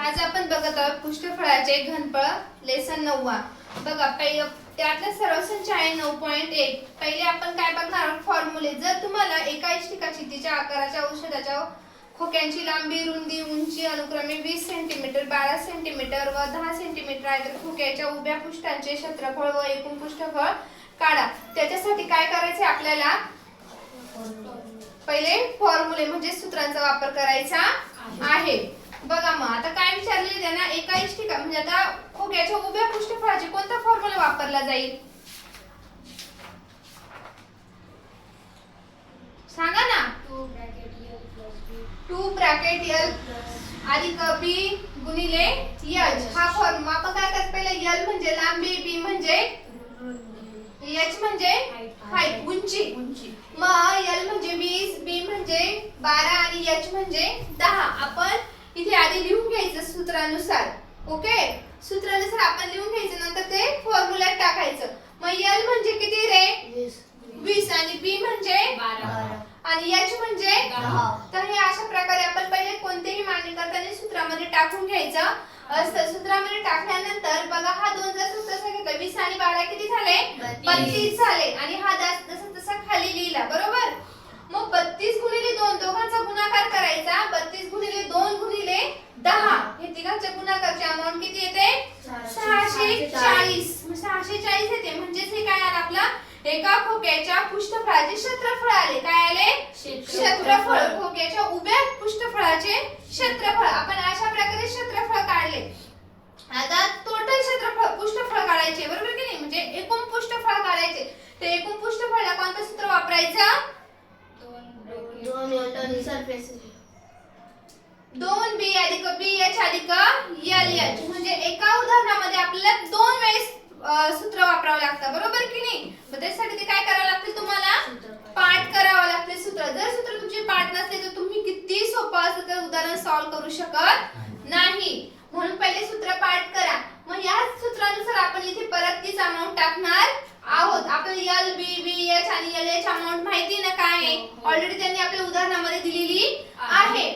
आज आपण बघत आहोत पृष्ठफळाचे घनफळ लेसन 9. बघा त्यातला सर्व संच आहे 9.1. पहिले आपण काय बघणार आहोत फॉर्म्युले. जर तुम्हाला एका इष्टिकाची तिच्या आकाराच्या औषधाच्या खोक्यांची लांबी, रुंदी, उंची अनुक्रमे 20 सेंटीमीटर, 12 सेंटीमीटर व 10 सेंटीमीटर आहे तर खोक्याच्या उभ्या पृष्ठांचे क्षेत्रफळ व एकूण पृष्ठफळ काढा. त्याच्यासाठी काय करायचे आपल्याला पहिले फॉर्म्युले म्हणजे सूत्रांचा वापर करायचा आहे. बघा मग आता काय विचारले त्यांना एका इष्टिका म्हणजे आता खोक्याच्या उभ्या पृष्ठफळाचे कोणता फॉर्म्युला वापरला जाईल सांगा ना. 2 ब्रॅकेट L अधिक B गुणिले H हा फॉर्म्युला. आपण काय करत पहिले L म्हणजे लांबी, B म्हणजे H म्हणजे हाईट उंची. मग L म्हणजे 20, B म्हणजे 12 आणि H म्हणजे 10. आपण इथे आधी लिहून घ्यायचं सूत्रानुसार. ओके, सूत्रानुसार आपण लिहून घ्यायचं, नंतर ते फॉर्म्युल्यात टाकायचं. मग L म्हणजे किती रे 20 आणि B म्हणजे 12 आणि H म्हणजे 10. तर हे अशा प्रकारे आपण पहिले कोणतेही मांडणी करताना सूत्रामध्ये टाकून घ्यायचं असतं. सूत्रामध्ये टाकल्यानंतर बघा हा 2 जसं तसं घेतला 20 आणि 12 किती झाले 32 झाले आणि हा जसं तसा खाली लिहिला बरोबर. मग 32 गुणिले 2 दोघांचा गुणाकार करायचा. 32 गुणिले 2 गुणिले 10 हे तिघांच्या गुणाकारचे अमाउंट किती येते 640. 640 येते म्हणजेच हे काय आलं आपला एका खोक्याच्या पृष्ठफळाचे क्षेत्रफळ आले. काय आले क्षेत्रफळ. खोक्याच्या उभ्या पृष्ठफळाचे क्षेत्रफळ. आपण अशा प्रकारे क्षेत्रफळ काढले. आता टोटल क्षेत्रफळ पृष्ठफळ काढायचे बरोबर की नाही म्हणजे एकूण पृष्ठफळ काढायचे. ते एकूण पृष्ठफळाला कोणतं सूत्र वापरायचं 2b अधिक bh अधिक lh म्हणजे एका उदाहरणामध्ये आपल्याला 2 वेळेस सूत्र वापरावं लागतं बरोबर की नाही. मग त्यासाठी ते काय करावं लागते तुम्हाला पाठ करावं लागते सूत्र. जर सूत्र तुमचे पाठ नसले तर तुम्ही किती सोपं असं तर उदाहरण सॉल्व्ह करू शकत नाही. म्हणून पहिले सूत्र पाठ करा. मग या सूत्रानुसार आपण इथे परत तीच अमाउंट टाकणार आहोत. आपल्याला L B B H आणि LH अमाउंट माहिती ना काय आहे ऑलरेडी त्यांनी आपल्या उदाहरणामध्ये दिलेली आहे.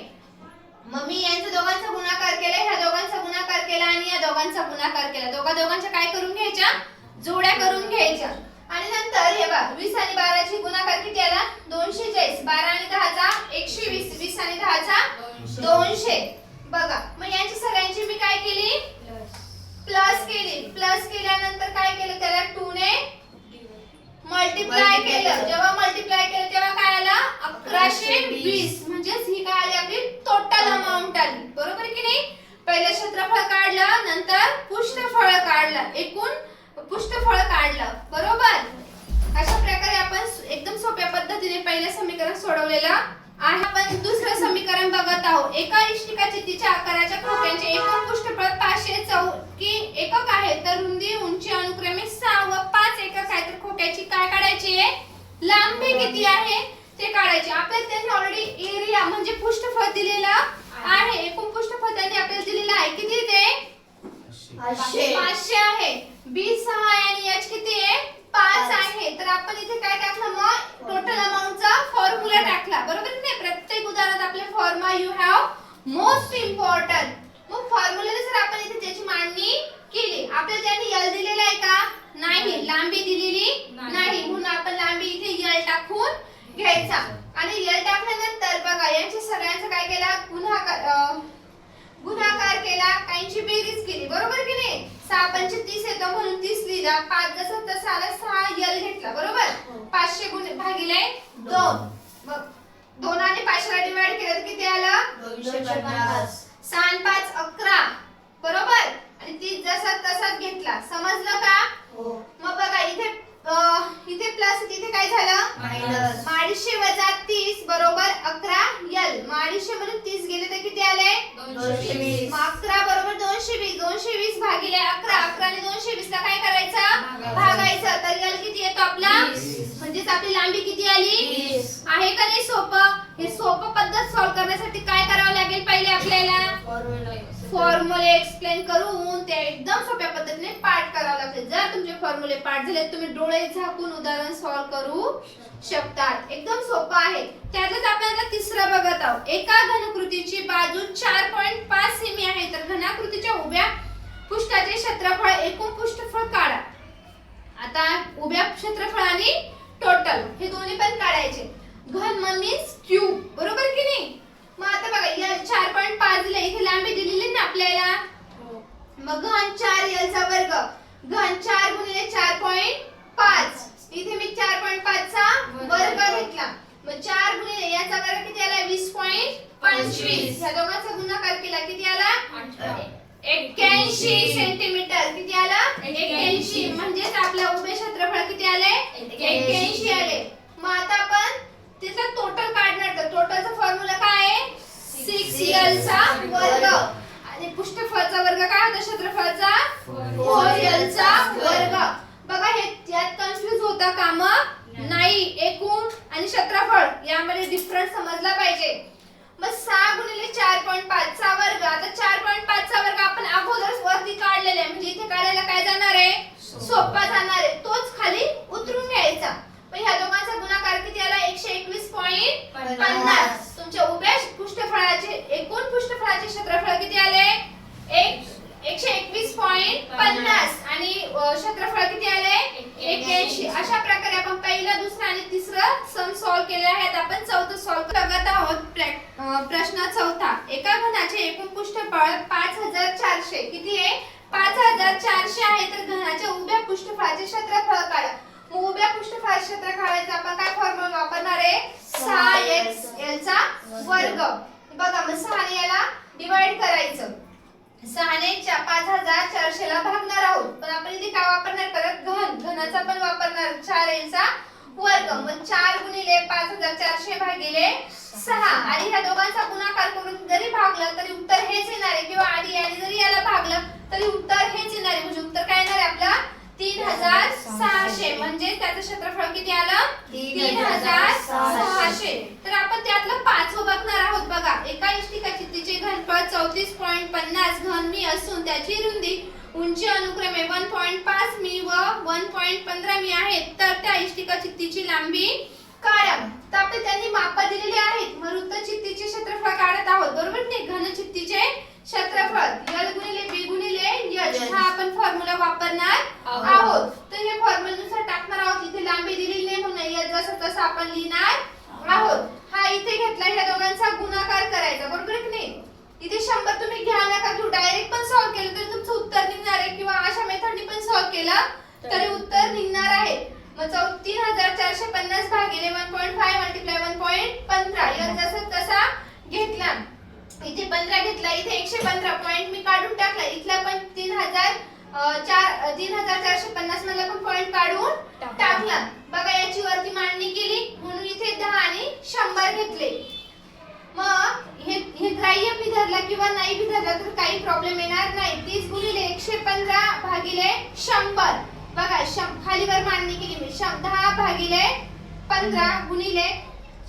मग मी यांचा दोघांचा गुणाकार केला, ह्या दोघांचा गुणाकार केला आणि या दोघांचा गुणाकार केला. दोघांच्या काय करून घ्यायच्या जोड्या करून घ्यायच्या. आणि नंतर हे बघा 20 आणि 12 ची गुणाकार किती आला 240. 12 आणि 10 चा 120. 20 आणि 10 चा 200. बघा मग यांची सगळ्यांची मी काय केली प्लस केली. प्लस केल्यानंतर काय केलं त्याला 2 ने मल्टिप्लाय केलं. जेव्हा मल्टिप्लाय केलं तेव्हा काय आलं 1120 म्हणजेच ही काय आली आपली टोटल अमाउंट आली बरोबर की नाही. पहिले क्षेत्रफळ काढलं नंतर पृष्ठफळ काढलं एकूण पृष्ठफळ काढलं बरोबर. अशा प्रकारे आपण एकदम सोप्या पद्धतीने पहिले समीकरण सोडवलेलं आहे. आपण दुसरं समीकरण बघत आहोत. एका इष्टिकाची तिच्या आकाराच्या खोक्यांचे एकूण पृष्ठफळ 500 एकक आहे तर रुंदी उंची अनुक्रमे 6 व 5 एकक आहे तर खोक्याची काय काढायची आहे लांबी किती आहे ते काढायचे. आपल्याला त्यांनी ऑलरेडी एरिया म्हणजे पृष्ठफळ दिलेलं आहे. एकूण पृष्ठफळ त्यांनी आपल्याला दिलेलं आहे किती ते 500 आहे. B 6 आहे आणि H किती आहे 5 आहे. तर आपण इथे काय टाकलं मग टोटल अमाउंटचा फॉर्म्युला टाकला बरोबर की नाही. प्रत्येक उदाहरणात आपले formula you have most important. मग फॉर्म्युल्यानुसार आपण इथे त्याची मांडणी केली. आपल्याला त्यांनी L दिलेला आहे का नाही, लांबी दिलेली नाही म्हणून आपण लांबी इथे L टाकून घ्यायचा. आणि L टाकल्यानंतर बघा यांच्या सगळ्यांचा काय केला गुणाकार केला, काहींची बेरीज केली बरोबर की नाही. 6 पंचे 30 येतो म्हणून 30 लिहिला. 5 जसं तसं आला 6 L घेतला बरोबर. 500 भागिले 2 मग 2 आणि 500 ला डिवाइड केलं तर किती आलं 250. 6 आणि 5 11 बरोबर आणि 30 जसा तसाच घेतला. समजलं का मग बघा इथे प्लस तिथे काय झालं मायनस. 250 वजा 30 बरोबर 11 L. 250 म्हणून 30 गेले तर किती आले 220. मग 11 बरोबर 220. 220 भागिले 11. 11 आणि 220 ला काय करायचं भागायचं तर L किती येतो आपला म्हणजेच आपली लांबी किती आली 20. आहे का नाही सोपं. हे सोपं पद्धत सॉल्व्ह करण्यासाठी काय करावं लागेल पहिले आपल्याला फॉर्म्युले एक्सप्लेन करून ते एकदम सोप्या पद्धतीने पाठ करावं लागते. जर तुमचे फॉर्म्युले पाठ झाले तुम्ही डोळे झाकून उदाहरण सॉल्व्ह करू शकतात. एकदम सोपं आहे. त्यातच आपण आता तिसरं बघत आहोत. एका घनकृतीची बाजू 4.5 सेमी आहे तर घन क्षेत्रफळ एकूण पृष्ठफळ काढा. आता उभ्या क्षेत्रफळ आणि टोटल हे दोन्ही पण काढायचे. घन मीन्स क्यूब, बरोबर की नाही. मग आता बघा या 4.5 दिले, इथे लांबी दिलेली ना आपल्याला. मग घन 4l चा वर्ग, घन 4 गुणिले 4.5, इथे मी 4.5 चा वर्ग घेतला. मग 4 गुणिले याचा वर्ग किती आला 20.25. ह्या दोघांचा गुणाकार केला किती आला 81 सेंटीमीटर. किती आला 81. म्हणजेच आपला उभे क्षेत्रफळ किती आले 81 आले. मग आता आपण त्याचा टोटल काढणार. तर टोटलचा फॉर्म्युला काय आहे 6l चा वर्ग आणि पृष्ठफळाचा वर्ग काय होता क्षेत्रफळाचा 4l चा वर्ग. बघा हे यात कन्फ्यूज होता कामा नाही. एकूण आणि क्षेत्रफळ यामध्ये डिफरन्स समजला पाहिजे. मग 6 गुणिले 4.5 चा वर्ग. आता 4.5 चा वर्ग आपण अगोदरच वरती काढलेला आहे, म्हणजे इथे काढायला काय जाणार आहे सोपा जाणार आहे. तोच खाली उतरून घ्यायचा. मग ह्या दोघांचा गुणाकार किती आला 121.50. तुमच्या उभ्या पृष्ठफळाचे एकूण पृष्ठफळाचे क्षेत्रफळ किती आले 121.50 आणि क्षेत्रफळ किती आले 81. अशा प्रकारे आपण पहिला, दुसरा आणि तिसरा सम सॉल्व केले आहेत. आपण चौथा सॉल्व करत आहोत. प्रश्न चौथा. एका घनाचे एकूण पृष्ठफळ 5400 किती आहे 5400 आहे. तर घनाच्या उभ्या पृष्ठफळाचे क्षेत्रफळ काढा. मग उभ्या पृष्ठफळाचे क्षेत्र काढायचं आपण काय फॉर्म्युला वापरणार आहे 6xl चा वर्ग. बघा मग 6 ने याला डिवाइड करायचं. 6 ने 5400 ला भागणार आहोत. पण आपण इथे काय वापरणार परत घनाचा पण वापरणार 4l चा वर्ग. मग 4 गुणिले 5400 भागिले 6 आणि ह्या दोघांचा गुणाकार करून जरी भागलं तरी उत्तर हेच येणार आहे. किंवा आधी आणि जरी याला भागलं तरी उत्तर हेच येणार आहे. म्हणजे उत्तर काय येणार आहे आपला 3600. म्हणजे त्याचं क्षेत्रफळ किती आलं 3600. तर आपण त्यातलं पाचवं बघणार आहोत. बघा एका इष्टिकाची तिचे घनफळ 34.50 घन मी असून त्याची रुंदी उंची अनुक्रमे 1.5 मी व 1.15 मी आहेत. तर त्या इष्टिकाची तिची लांबी काढा. तर आपण त्यांनी माप दिलेली आहेत. मग वृत्तचित्तीचे क्षेत्रफळ काढत आहोत, बरोबर नाही. घनचित्तीचे क्षेत्रफळ l गुणिले b गुणिले h हा आपण फॉर्म्युला वापरणार आहोत. तर हे फॉर्म्युल्यानुसार टाकणार आहोत. इथे लांबी दिलेली नाही म्हणून h जसं तसं आपण लिहिणार आहोत. हा इथे घेतला, ह्या दोघांचा गुणाकार करायचा, बरोबर की नाही. इथे 100 तुम्ही घ्या नका घेऊ. डायरेक्ट पण सॉल्व केलं तरी तुमचं उत्तर निघणार आहे किंवा अशा मेथडनी पण सॉल्व केलं तरी उत्तर निघणार आहे. मग 3450 भागिले 1.5 मल्टिप्लाय 1.15 या जसा तसा घेतला. इथे 15 घेतला, इथे 115 पॉइंट मी काढून टाकला. इथला पण 3450 मधला पण पॉइंट काढून टाकला. बघा याची वरती मांडणी केली म्हणून इथे 10 आणि 100 घेतले. मग हे ग्राह्य भी धरला किंवा नाही भी धरला तर काही प्रॉब्लेम येणार नाही. 30 गुणिले 115 भागिले 100. बघा खाली वर मांडणी केली मी. 10 भागिले 15 गुणिले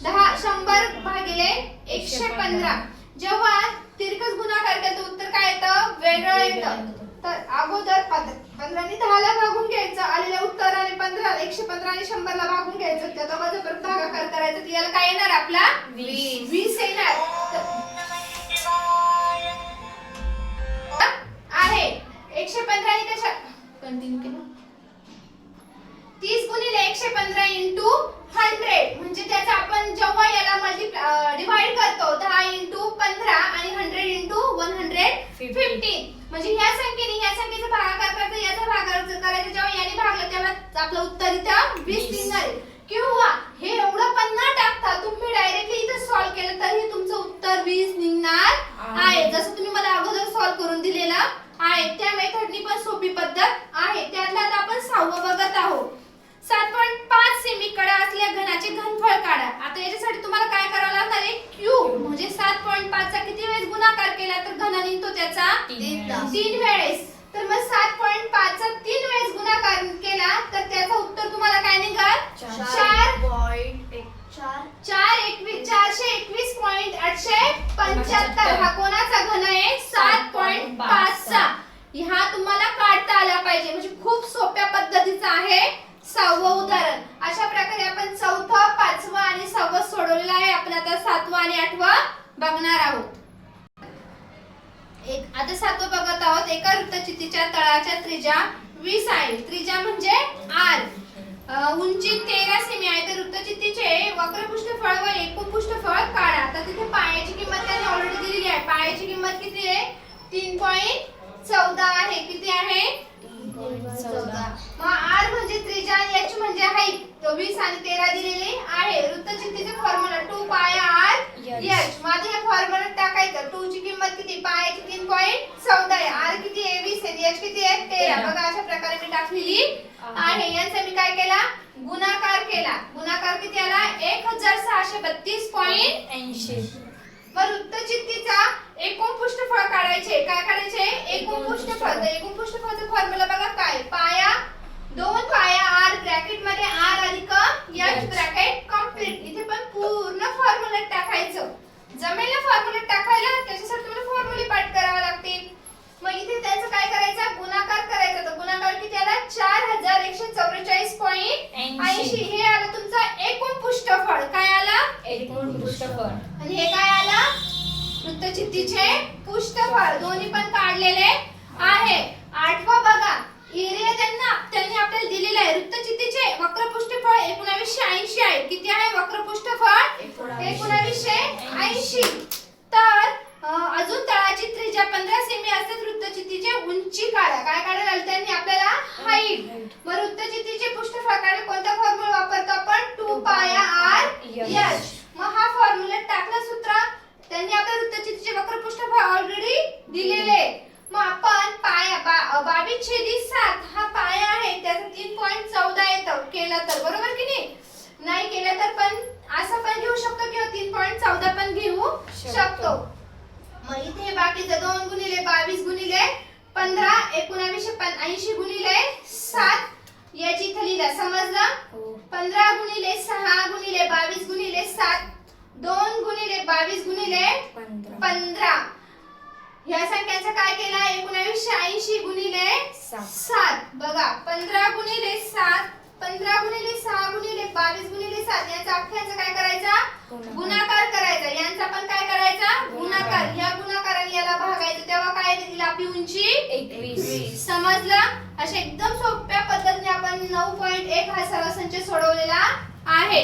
100 भागिले 115. जेव्हा तिरकस गुणाकार केला तर उत्तर काय येतं वेगळं येतं. तर अगोदर 15 ने 10 ला भागून घ्यायचं, आलेल्या उत्तराने 15 115 आणि 100 ला भागून घ्यायचं. त्या दोघांचा परत भागाकार करायचा. तर याला काय येणार आपला 20 येणार आहे. 115 ने कशा कंटिन्यू केलं 30 गुणिले 115 इंटू 100 म्हणजे त्याचा आपण जेव्हा याला डिवाइड करतो 10 इंटू 15 आणि 100 इंटू 115 म्हणजे ह्या संख्येने ह्या संख्येचा भागाकार करता याचा भागाकार करायचा. जेव्हा याने भागलं तेव्हा आपलं उत्तर इथं 20 निघणार आहे. किंवा हे एवढं पण न टाकता तुम्ही डायरेक्टली इथं सॉल्व केलं तरी तुमचं उत्तर 20 निघणार आहे. जसं तुम्ही मला अगोदर सॉल्व करून दिलेला आहे त्या मेथडनी पण सोपी पद्धत आहे. त्यातला आता आपण 6वं बघत आहोत. 7.5 सेमी कडा असलेल्या घनाचे घनफळ काढा. आता याच्यासाठी तुम्हाला काय करावं लागणार आहे क्यूब म्हणजे 7.5 चा किती वेळेस गुणाकार केला तर घन निघतो त्याचा 3 वेळेस. तर मग 7.5 चा 3 वेळेस गुणाकार केला तर त्याचं उत्तर तुम्हाला काय निघाल 421.875. हा कोणाचा घन आहे 7.5 चा. हा तुम्हाला काढता आला पाहिजे. म्हणजे खूप सोप्या पद्धतीचा आहे 6वं उदाहरण. अशा प्रकारे आपण 4थं 5वं आणि 6वं सोडवलेलं आहे. आपण आता 7वं आणि 8वं बघणार आहोत. आता धातू बघत आहोत. एका वृत्तचित्तीच्या तळाच्या त्रिज्या 20 आहे. त्रिज्या म्हणजे r. उंची 13 सेमी आहे. तर वृत्तचित्तीचे वक्र पृष्ठफळ व एकूण पृष्ठफळ काढा. तर तिथे पायाची किंमत त्यांनी ऑलरेडी दिलेली आहे. पायाची किंमत किती आहे? 3.14 आहे. किती आहे? 3.14. मग r म्हणजे त्रिज्या आणि h म्हणजे हाईट. 20 आणि 13 दिलेले आहे. वृत्तचित्तीचे फॉर्म्युला 2 पाय r h. माझे हे फॉर्म्युला टाकायचं. 2 ची किंमत किती? पायाची 3.14 आहे. r किती आहे? 20 आहे. h किती आहे? 13. बघा अशा प्रकारे मी टाकलेली आहे. यांचा मी काय केला? गुणाकार केला. गुणाकार किती आला? 1632.80. मग वृत्तचित्तीचा एकूण पृष्ठफळ काढायचे. काय काढायचे? एकूण पृष्ठफळ. तर एकूण पृष्ठफळाचा फॉर्म्युला बघा काय? पाया 2 पाया r ब्रॅकेट मध्ये r अधिक h ब्रॅकेट कंप्लीट. इथे पण पूर्ण फॉर्म्युला टाकायचं. जमेल ना फॉर्म्युला टाकायला? त्याच्यासाठी तुम्हाला फॉर्म्युले पाठ करावे लागतील. मग इथे त्याचं काय करायचं? गुणाकार करायचा. तर गुणाकार किती आला? 4144.80. हे आलं तुमचं एकूण पृष्ठफळ. काय आलं? एकूण पृष्ठफळ. आणि हे काय आलं? वृत्तचित्तीचे पृष्ठफळ. दोन्ही पण काढलेले आहे. आठवा बघा. एरिया त्यांनी आपल्याला दिलेला आहे. वृत्तचित्तीचे वक्र पृष्ठफळ 1980 आहे. किती आहे वक्र पृष्ठफळ? 1980. तर अजून तळाची त्रिज्या 15 सेमी असते. वृत्तचित्तीची उंची काढा. काय काढायला त्यांनी आपल्याला? हाईट. मग वृत्तचित्तीचे पृष्ठफळ काढायला कोणता फॉर्म्युला वापरतो आपण? 2 पाया r h. मग हा फॉर्म्युला टाकला सूत्रात. त्यांनी आपल्या वृत्तचित्तीचे वक्र पृष्ठफळ ऑलरेडी दिलेले. मग आपण पाया 22/7 हा पाया आहे. त्याचा 3.14 येतं केलं तर. बरोबर की नाही केलं तर पण असं पण घेऊ शकतो किंवा 3.14 पण घेऊ शकतो. मग इथे बाकीचं 2 गुणिले 22 गुणिले 15 1980 गुणिले 7 याची इथे लिहिलं. समजलं? 15 गुणिले 6 गुणिले 22 गुणिले 7 2 गुणिले 22 गुणिले 15. या संख्यांचा काय केला? 1980 गुणिले 7. बघा 15 गुणिले 7 15 गुणिले 6 गुणिले 22 गुणिले 7 यांचा अख्ख्यांचा काय करायचा? गुणाकार करायचा. यांचा पण काय करायचा? गुणाकार. या गुणाकाराने याला भागायचं. तेव्हा काय येईल? आपली उंची 21. समजलं? अशा एकदम सोप्या पद्धतीने आपण 9.1 हा सरळ संच सोडवलेला आहे.